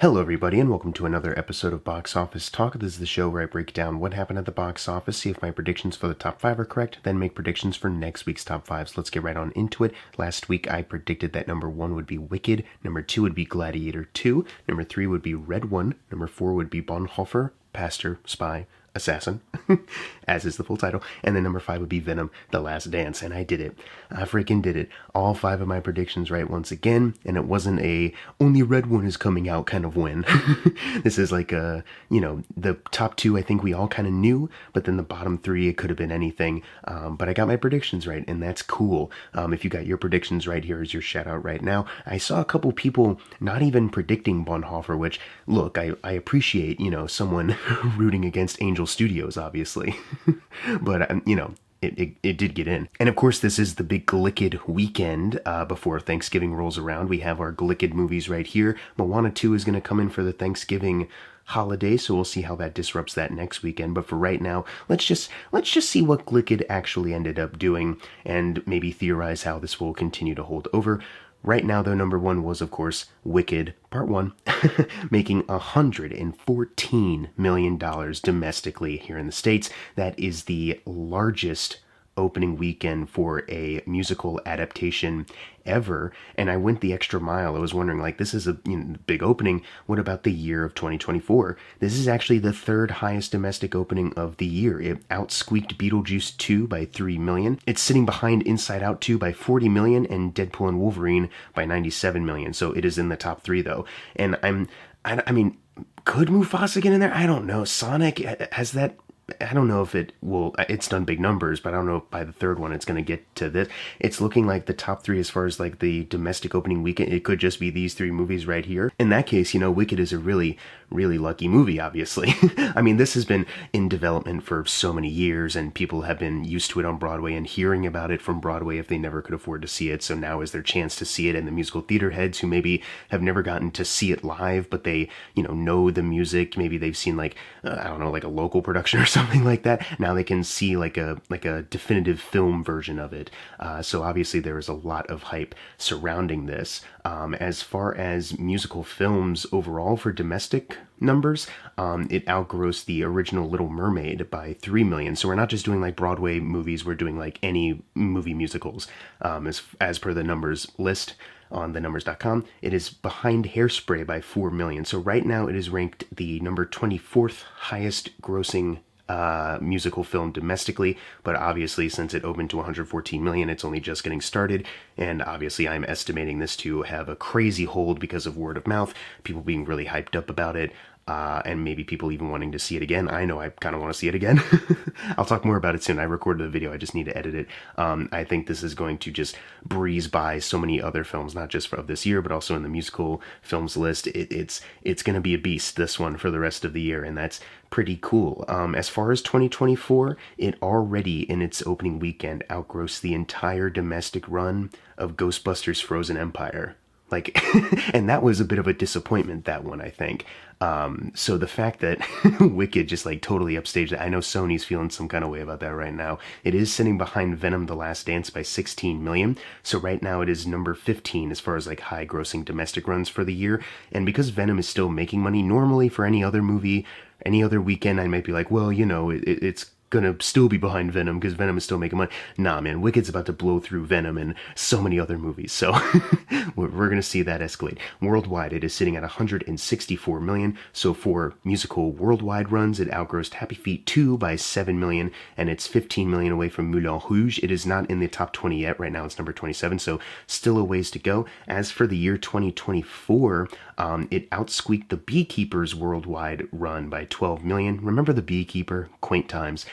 Hello everybody and welcome to another episode of Box Office Talk. This is the show where I break down what happened at the box office, see if my predictions for the top 5 are correct, then make predictions for next week's top 5. So let's get right on into it. Last week I predicted that number 1 would be Wicked, number 2 would be Gladiator II, number 3 would be RedOne, number 4 would be Bonhoeffer, Pastor, Spy, Assassin, as is the full title, and then number 5 would be Venom, The Last Dance, and I did it. I freaking did it. All 5 of my predictions right once again, and it wasn't a only RedOne is coming out kind of win. This is like the top 2 I think we all kind of knew, but then the bottom 3 it could have been anything, but I got my predictions right, and that's cool. If you got your predictions right, here is your shout out right now. I saw a couple people not even predicting Bonhoeffer, which, look, I appreciate, someone rooting against Angel Studios, obviously. But, it did get in. And of course, this is the big Glicked weekend before Thanksgiving rolls around. We have our Glicked movies right here. Moana 2 is going to come in for the Thanksgiving holiday, so we'll see how that disrupts that next weekend. But for right now, let's just see what Glicked actually ended up doing and maybe theorize how this will continue to hold over. Right now, though, number 1 was, of course, Wicked Part 1, making $114 million domestically here in the States. That is the largest opening weekend for a musical adaptation ever, and I went the extra mile. I was wondering, this is a big opening. What about the year of 2024? This is actually the 3rd highest domestic opening of the year. It outsqueaked Beetlejuice 2 by $3 million. It's sitting behind Inside Out 2 by $40 million and Deadpool and Wolverine by $97 million. So it is in the top 3 though. And I mean, could Mufasa get in there? I don't know. Sonic has that. I don't know if it will, it's done big numbers, but I don't know if by the 3rd one it's going to get to this. It's looking like the top 3 as far as the domestic opening weekend, it could just be these 3 movies right here. In that case, Wicked is a really, really lucky movie, obviously. I mean, this has been in development for so many years, and people have been used to it on Broadway and hearing about it from Broadway if they never could afford to see it. So now is their chance to see it, and the musical theater heads who maybe have never gotten to see it live, but they, know the music, maybe they've seen I don't know, a local production or something like that. Now they can see a definitive film version of it. So obviously there is a lot of hype surrounding this. As far as musical films overall for domestic numbers, it outgrossed the original Little Mermaid by $3 million. So we're not just doing Broadway movies, we're doing any movie musicals. As per the numbers list on thenumbers.com, it is behind Hairspray by $4 million. So right now it is ranked the number 24th highest grossing musical film domestically, but obviously since it opened to $114 million, it's only just getting started, and obviously I'm estimating this to have a crazy hold because of word of mouth, people being really hyped up about it, and maybe people even wanting to see it again. I know I kind of want to see it again. I'll talk more about it soon. I recorded the video, I just need to edit it. I think this is going to just breeze by so many other films, not just of this year, but also in the musical films list. It's going to be a beast, this one, for the rest of the year, and that's pretty cool. As far as 2024, it already, in its opening weekend, outgrossed the entire domestic run of Ghostbusters Frozen Empire. And that was a bit of a disappointment, that one, I think. So the fact that Wicked just totally upstaged that, I know Sony's feeling some kind of way about that right now. It is sitting behind Venom, The Last Dance by $16 million. So right now it is number 15 as far as high grossing domestic runs for the year. And because Venom is still making money, normally for any other movie, any other weekend, I might be well, it's gonna still be behind Venom because Venom is still making money. Nah, man, Wicked's about to blow through Venom and so many other movies, so we're gonna see that escalate. Worldwide, it is sitting at $164 million, so for musical worldwide runs, it outgrossed Happy Feet 2 by $7 million, and it's $15 million away from Moulin Rouge. It is not in the top 20 yet. Right now it's number 27, so still a ways to go. As for the year 2024, it outsqueaked The Beekeeper's worldwide run by $12 million. Remember The Beekeeper? Quaint times.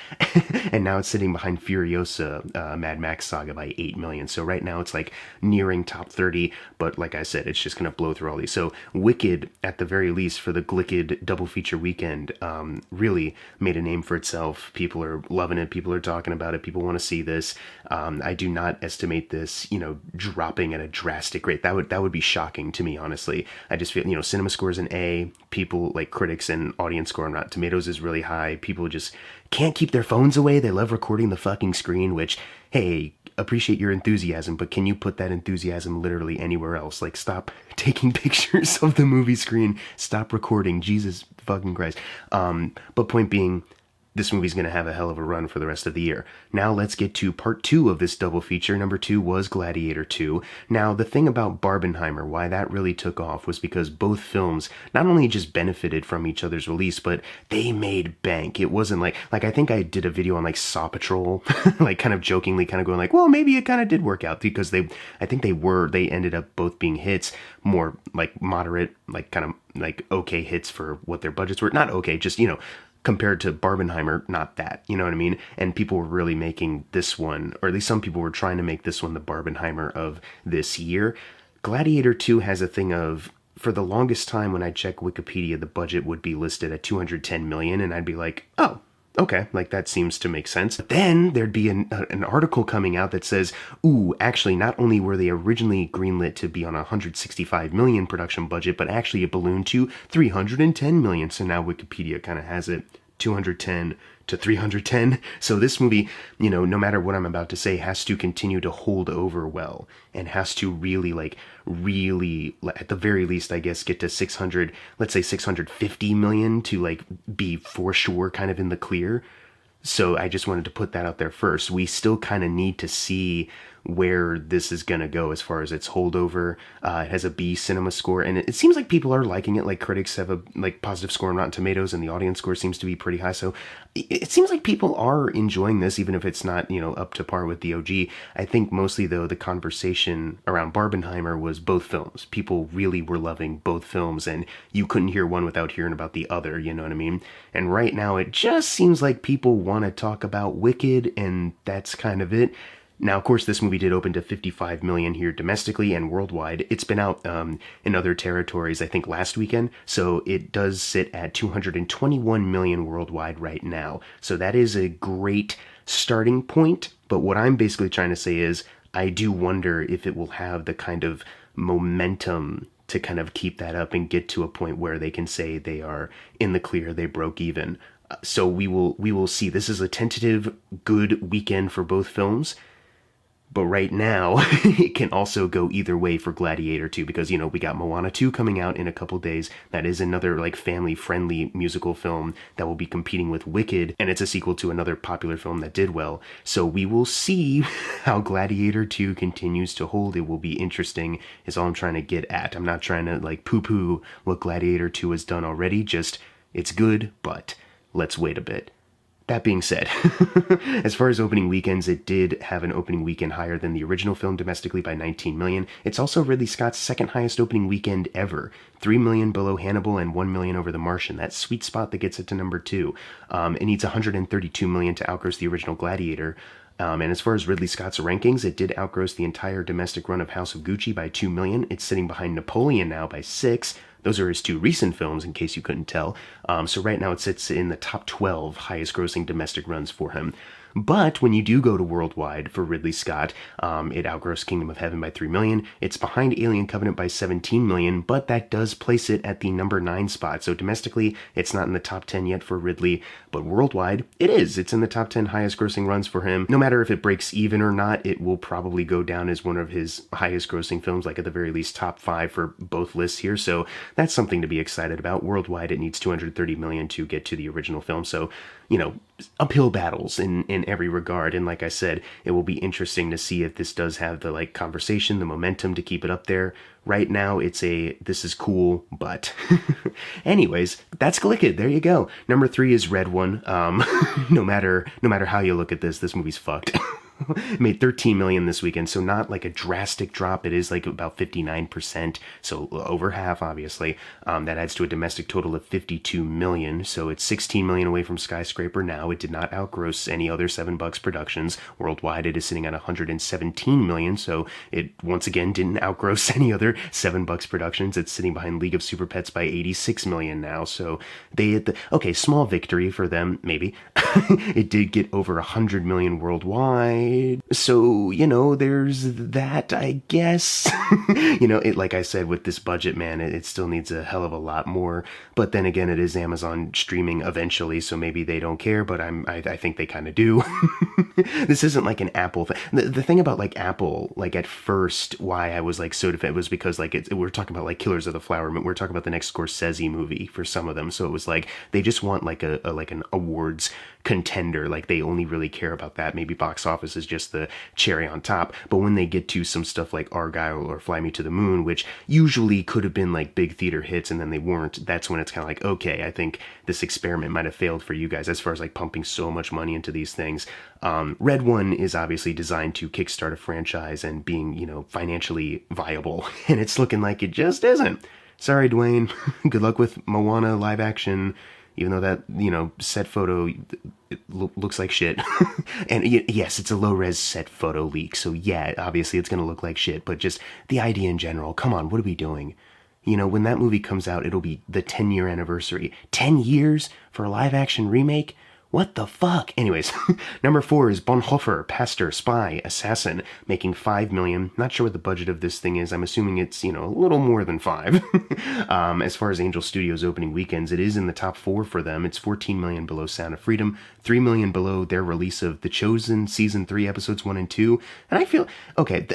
And now it's sitting behind Furiosa, Mad Max Saga by $8 million. So right now it's nearing top 30, but like I said, it's just going to blow through all these. So Wicked, at the very least, for the Glicked double feature weekend, really made a name for itself. People are loving it. People are talking about it. People want to see this. I do not estimate this, dropping at a drastic rate. That would be shocking to me, honestly. I just feel, cinema score is an A. People, critics and audience score on Rotten Tomatoes is really high. People just can't keep their phones away. They love recording the fucking screen, which, hey, appreciate your enthusiasm, but can you put that enthusiasm literally anywhere else? Like, stop taking pictures of the movie screen. Stop recording. Jesus fucking Christ. But point being, this movie's going to have a hell of a run for the rest of the year. Now let's get to part 2 of this double feature. Number 2 was Gladiator 2. Now, the thing about Barbenheimer, why that really took off, was because both films not only just benefited from each other's release, but they made bank. It wasn't like I think I did a video on like Saw Patrol, like kind of jokingly kind of going like, well, maybe it kind of did work out, because they ended up both being hits, more like moderate, like kind of like okay hits for what their budgets were. Not okay, just, compared to Barbenheimer, not that, you know what I mean? And people were really making this one, or at least some people were trying to make this one the Barbenheimer of this year. Gladiator 2 has a thing of, for the longest time when I check Wikipedia, the budget would be listed at 210 million, and I'd be like, oh, okay, like that seems to make sense. But then there'd be an article coming out that says, ooh, actually, not only were they originally greenlit to be on a 165 million production budget, but actually it ballooned to 310 million. So now Wikipedia kind of has it 210 to 310. So this movie, no matter what I'm about to say, has to continue to hold over well, and has to really, at the very least, I guess, get to 600, let's say 650 million to be for sure kind of in the clear. So I just wanted to put that out there first. We still kind of need to see where this is going to go as far as its holdover. It has a B cinema score, and it seems like people are liking it. Like, critics have a positive score on Rotten Tomatoes, and the audience score seems to be pretty high. So it seems like people are enjoying this, even if it's not, up to par with the OG. I think mostly, though, the conversation around Barbenheimer was both films. People really were loving both films, and you couldn't hear one without hearing about the other, you know what I mean? And right now, it just seems like people want to talk about Wicked, and that's kind of it. Now, of course, this movie did open to 55 million here domestically and worldwide. It's been out in other territories, I think, last weekend, so it does sit at 221 million worldwide right now. So that is a great starting point, but what I'm basically trying to say is I do wonder if it will have the kind of momentum to kind of keep that up and get to a point where they can say they are in the clear, they broke even. So we will see. This is a tentative good weekend for both films. But right now, it can also go either way for Gladiator 2, because, we got Moana 2 coming out in a couple days. That is another, family-friendly musical film that will be competing with Wicked, and it's a sequel to another popular film that did well. So we will see how Gladiator 2 continues to hold. It will be interesting, is all I'm trying to get at. I'm not trying to, poo-poo what Gladiator 2 has done already, just, it's good, but let's wait a bit. That being said, as far as opening weekends, it did have an opening weekend higher than the original film domestically by 19 million. It's also Ridley Scott's second highest opening weekend ever. 3 million below Hannibal and 1 million over The Martian. That sweet spot that gets it to number 2. It needs 132 million to outgross the original Gladiator. And as far as Ridley Scott's rankings, it did outgross the entire domestic run of House of Gucci by 2 million. It's sitting behind Napoleon now by 6. Those are his 2 recent films, in case you couldn't tell. So right now it sits in the top 12 highest grossing domestic runs for him. But when you do go to worldwide for Ridley Scott, it outgrossed Kingdom of Heaven by 3 million. It's behind Alien Covenant by 17 million, but that does place it at the number 9 spot. So domestically, it's not in the top 10 yet for Ridley, but worldwide, it is. It's in the top 10 highest grossing runs for him. No matter if it breaks even or not, it will probably go down as one of his highest grossing films, at the very least top 5 for both lists here. So that's something to be excited about. Worldwide, it needs 230 million to get to the original film. So, uphill battles in every regard. And like I said, it will be interesting to see if this does have the conversation, the momentum to keep it up there. Right now, it's this is cool, but anyways, that's Glicked. There you go. Number 3 is RedOne. No matter how you look at this movie's fucked. It made 13 million this weekend, so not a drastic drop. It is about 59%, so over half, obviously. That adds to a domestic total of 52 million, so it's 16 million away from Skyscraper now. It did not outgross any other $7 productions. Worldwide, it is sitting at 117 million, so it once again didn't outgross any other $7 productions. It's sitting behind League of Super Pets by 86 million now, so they hit small victory for them, maybe. It did get over 100 million worldwide. So, there's that, I guess. Like I said, with this budget, man, it still needs a hell of a lot more. But then again, it is Amazon streaming eventually, so maybe they don't care, but I think they kind of do. This isn't like an Apple thing. The thing about like Apple, like at first, why I was like so defensive was because like we're talking about like Killers of the Flower Moon. We're talking about the next Scorsese movie for some of them. So it was like they just want like like an awards contender. Like they only really care about that. Maybe box office is just the cherry on top. But when they get to some stuff like Argyle or Fly Me to the Moon, which usually could have been like big theater hits and then they weren't, that's when it's kind of like, okay, I think this experiment might have failed for you guys as far as like pumping so much money into these things. RedOne is obviously designed to kickstart a franchise and being, financially viable. And it's looking like it just isn't. Sorry, Dwayne. Good luck with Moana live action. Even though that, set photo looks like shit. And yes, it's a low-res set photo leak. So yeah, obviously it's going to look like shit. But just the idea in general, come on, what are we doing? When that movie comes out, it'll be the 10-year anniversary. 10 years for a live-action remake? What the fuck? Anyways, number 4 is Bonhoeffer, Pastor, Spy, Assassin, making $5 million. Not sure what the budget of this thing is. I'm assuming it's, a little more than 5. As far as Angel Studios opening weekends, it is in the top 4 for them. It's $14 million below Sound of Freedom, $3 million below their release of The Chosen, Season 3, Episodes 1 and 2. And I feel, okay,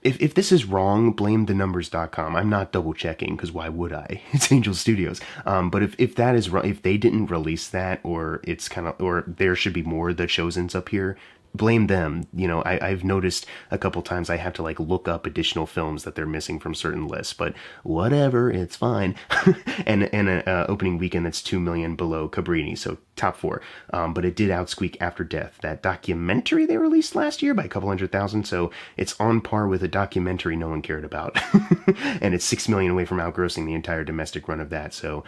if this is wrong, blame thenumbers.com. I'm not double checking because why would I? It's Angel Studios. But if that is wrong, if they didn't release that, or it's kind of, or there should be more The Chosens up here, blame them. I've noticed a couple times I have to like look up additional films that they're missing from certain lists, but whatever, it's fine. and opening weekend that's $2 million below Cabrini, so top 4. But it did outsqueak After Death, that documentary they released last year by a couple 100,000. So it's on par with a documentary no one cared about, and it's $6 million away from outgrossing the entire domestic run of that. So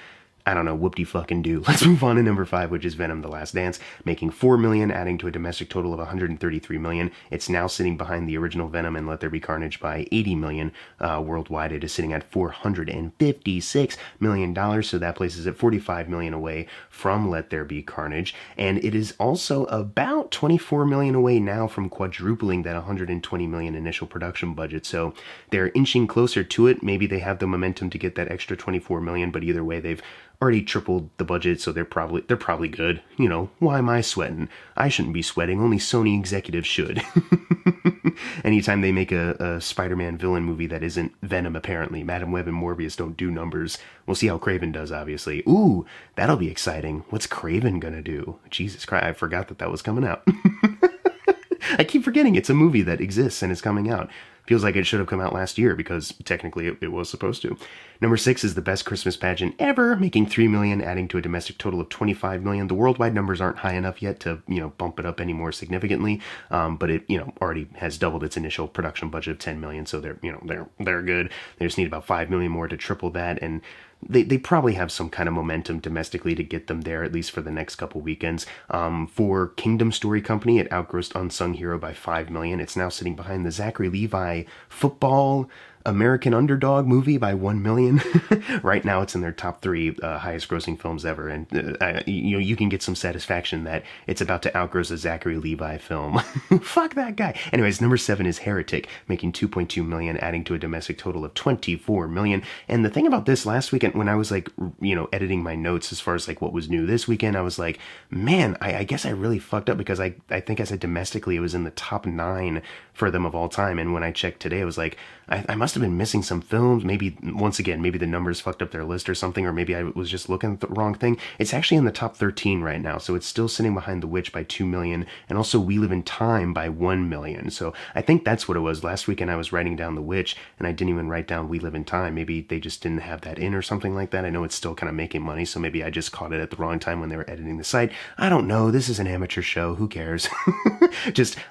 I don't know, whoop-de-fucking-do. Let's move on to number 5, which is Venom: The Last Dance, making $4 million, adding to a domestic total of $133 million. It's now sitting behind the original Venom and Let There Be Carnage by $80 million. Worldwide, it is sitting at $456 million, so that places it $45 million away from Let There Be Carnage. And it is also about $24 million away now from quadrupling that $120 million initial production budget. So they're inching closer to it. Maybe they have the momentum to get that extra $24 million, but either way, they've already tripled the budget, so they're probably good. Why am I sweating? I shouldn't be sweating. Only Sony executives should. Anytime they make a Spider-Man villain movie that isn't Venom, apparently, Madam Web and Morbius don't do numbers. We'll see how Kraven does, obviously. Ooh, that'll be exciting. What's Kraven gonna do? Jesus Christ, I forgot that was coming out. I keep forgetting it's a movie that exists and is coming out. Feels like it should have come out last year because technically it was supposed to. Number 6 is The Best Christmas Pageant Ever, making $3 million, adding to a domestic total of $25 million. The worldwide numbers aren't high enough yet to, bump it up any more significantly. But it, already has doubled its initial production budget of $10 million. So they're good. They just need about $5 million more to triple that. And they probably have some kind of momentum domestically to get them there, at least for the next couple weekends. For Kingdom Story Company, it outgrossed Unsung Hero by $5 million. It's now sitting behind the Zachary Levi football American Underdog movie by $1 million. Right now it's in their top 3 highest grossing films ever, and you can get some satisfaction that it's about to outgross a Zachary Levi film. Fuck that guy. Anyways, number 7 is Heretic, making $2.2 million, adding to a domestic total of $24 million. And the thing about this, last weekend when I was like, editing my notes as far as like what was new this weekend, I was like, man, I guess I really fucked up, because I think I said domestically it was in the top 9 for them of all time. And when I checked today, I was like, I must have been missing some films. Maybe, once again, maybe the numbers fucked up their list or something, or maybe I was just looking at the wrong thing. It's actually in the top 13 right now, so it's still sitting behind The Witch by $2 million, and also We Live in Time by $1 million. So I think that's what it was. Last weekend I was writing down The Witch, and I didn't even write down We Live in Time. Maybe they just didn't have that in or something like that. I know it's still kind of making money, so maybe I just caught it at the wrong time when they were editing the site. I don't know. This is an amateur show. Who cares?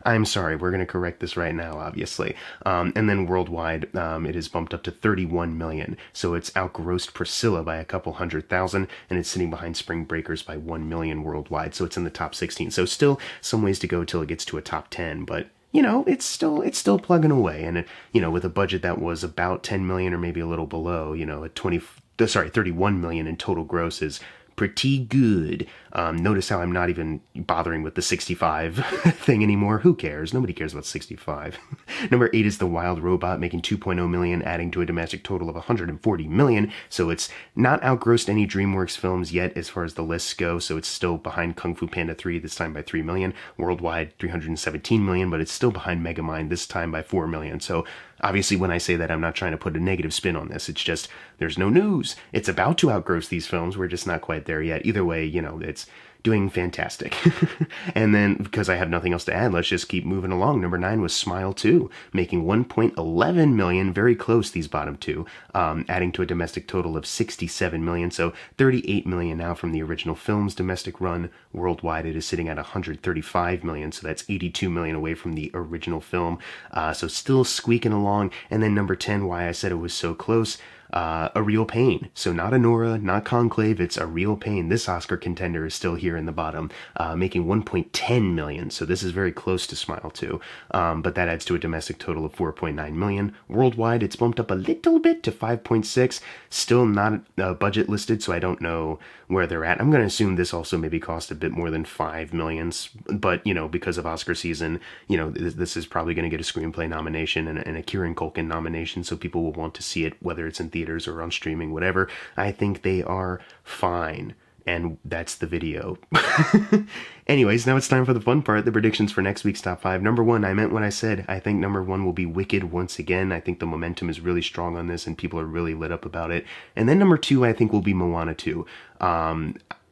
I'm sorry. We're going to correct this right now, obviously. And then worldwide, it is bumped up to $31 million. So it's outgrossed Priscilla by a couple 100,000, and it's sitting behind Spring Breakers by $1 million worldwide. So it's in the top 16. So still some ways to go till it gets to a top 10, but it's still plugging away. And with a budget that was about 10 million or maybe a little below, at 31 million in total gross is pretty good. Notice how I'm not even bothering with the 65 thing anymore. Who cares? Nobody cares about 65. Number 8 is The Wild Robot, making 2.0 million, adding to a domestic total of 140 million. So it's not outgrossed any DreamWorks films yet as far as the lists go. So it's still behind Kung Fu Panda 3, this time by 3 million. Worldwide, 317 million, but it's still behind Megamind, this time by 4 million. So obviously when I say that, I'm not trying to put a negative spin on this. It's just, there's no news. It's about to outgross these films. We're just not quite there yet. Either way, you know, it's doing fantastic. And then, because I have nothing else to add, let's just keep moving along. Number 9 was Smile 2, making 1.11 million, very close, these bottom two, adding to a domestic total of 67 million. So 38 million now from the original film's domestic run. Worldwide, it is sitting at 135 million. So that's 82 million away from the original film. So still squeaking along. And then number 10, why I said it was so close, A Real Pain. So not Anora, not Conclave, it's A Real Pain. This Oscar contender is still here in the bottom, making 1.10 million. So this is very close to Smile 2, but that adds to a domestic total of 4.9 million. Worldwide, it's bumped up a little bit to 5.6. Still not budget listed, so I don't know where they're at. I'm going to assume this also maybe cost a bit more than 5 million, but, you know, because of Oscar season, you know, this is probably going to get a screenplay nomination and a Kieran Culkin nomination, so people will want to see it, whether it's in theaters or on streaming, whatever. I think they are fine. And that's the video. Anyways, now it's time for the fun part, the predictions for next week's top 5. Number 1, I meant what I said. I think number 1 will be Wicked once again. I think the momentum is really strong on this and people are really lit up about it. And then number 2, I think will be Moana 2.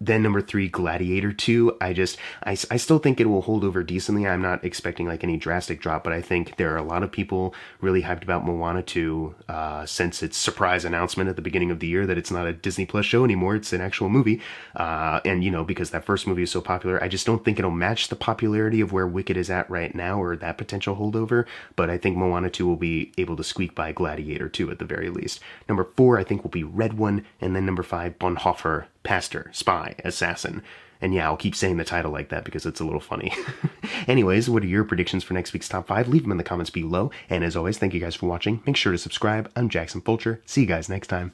Then number 3, Gladiator 2. I still think it will hold over decently. I'm not expecting like any drastic drop, but I think there are a lot of people really hyped about Moana 2 since its surprise announcement at the beginning of the year that it's not a Disney Plus show anymore, it's an actual movie. And, you know, because that first movie is so popular, I just don't think it'll match the popularity of where Wicked is at right now or that potential holdover, but I think Moana 2 will be able to squeak by Gladiator 2 at the very least. Number 4, I think will be RedOne, and then number 5, Bonhoeffer, Pastor, Spy, Assassin. And yeah, I'll keep saying the title like that because it's a little funny. Anyways, what are your predictions for next week's top 5? Leave them in the comments below. And as always, thank you guys for watching. Make sure to subscribe. I'm Jackson Fulcher. See you guys next time.